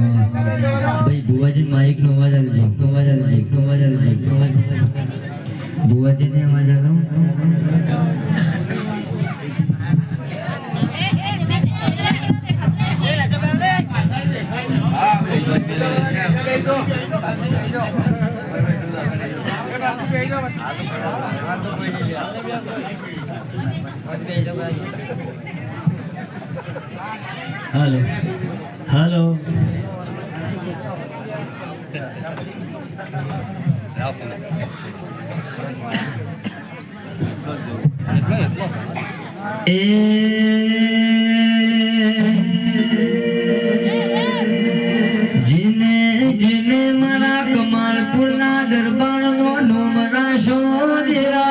ભાઈ બુવાજી માઇક નો અવાજ આવે છે, બુવાજી ને અવાજ આવે. हेलो हेलो जिने जिने मरा कमालपुर ना दरबार नो नोमरा शोधरा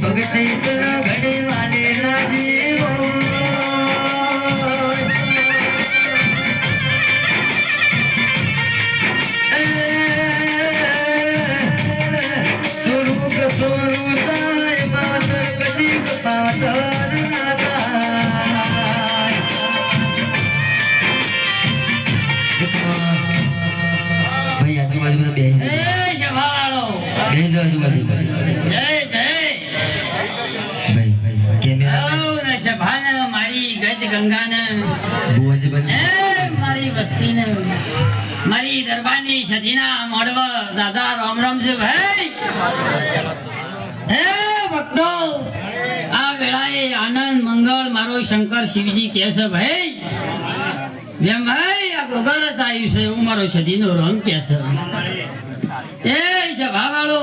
भगते घड़े वाले राजीव स्वरूप स्वरूपाय मातर कदीक पातर भाई आजूबाजू में बेच आजूबाजू मारी बस्ती ने मारी दरबानी सदीना मोड़वा दादा राम राम से भाई हे भक्तो आ वेलाए आनंद मंगल मारो शंकर शिवजी कैसे भाई જેમ ભાઈ આ ગોગર ચાયું છે હું મારો સદીનો રંગ કેસે એ સભાવાળો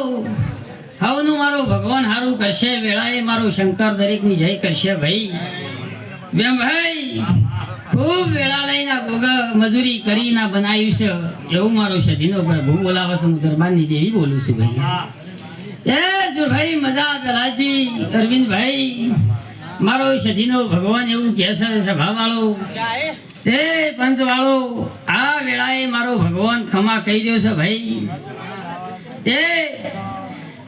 હવનું મારો ભગવાન હારું કરશે વેળાએ મારો શંકર દરેકની જય કરશે ભાઈ બેમ ભાઈ खूब वेळा लईना गोगा मजुरी करीना बनाव्યું છે એવું મારો સદીનો પ્રભુ બોલાવે છે હું દરબારની દેવી બોલું છું ભાઈ એ જો ભાઈ મજા પેલાજી અરવિંદ ભાઈ મારો સદીનો ભગવાન એવું કહે છે સભાવાળો એ પંચવાળો આ વેળાએ મારો ભગવાન ખમા કહી રહ્યો છે ભાઈ એ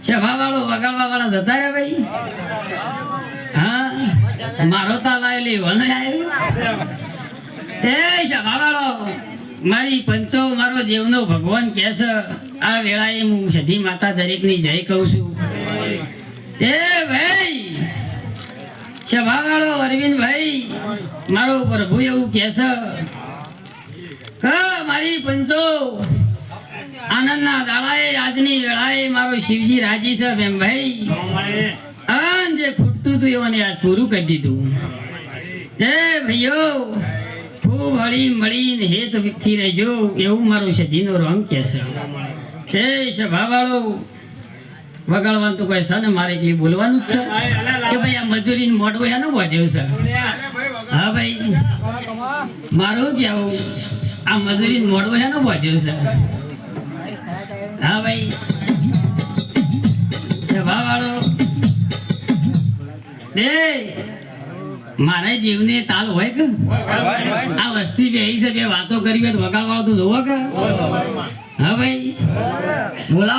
સભાવાળો વગાડવા વાળા જતા રે ભાઈ હા મારો તાલા લેવાનો આવ્યો એ સભાવાળો મારી પંચો મારો દેવનો ભગવાન કહે છે આ વેળાએ હું સધી માતા દરેકની જય કહું છું એ ભાઈ સભાવાળો અરવિંદ ભાઈ મારો પ્રભુ એવું કહે છે મારી પંચો આનંદના દાડાએ આજની વેળાએ મારો શિવજી રાજી છે બેમ ભાઈ આન જે ખૂટતું હતું એવાને આજ પૂરું કરી દીધું એ ભાઈઓ ખૂબ હળી મળીને હેત વિકથી રહેજો એવું મારું સદીનો રંગ કહેશે છે સભાવાળો વગાડવાનું તો કોઈ છે ને મારે કઈ બોલવાનું જ છે કે ભાઈ આ મજૂરીને મોઢું એનું વધ્યું છે હા ભાઈ મારું કેવું આ મજૂરીને મોઢું એનું વધ્યું છે હા ભાઈ સભાવાળો દે મારા જીવને તાલ હોય કે આ વસ્તી બે છે બે વાતો કરી વગાડવાળો તું જોવો કે હા ભાઈ બોલાવો.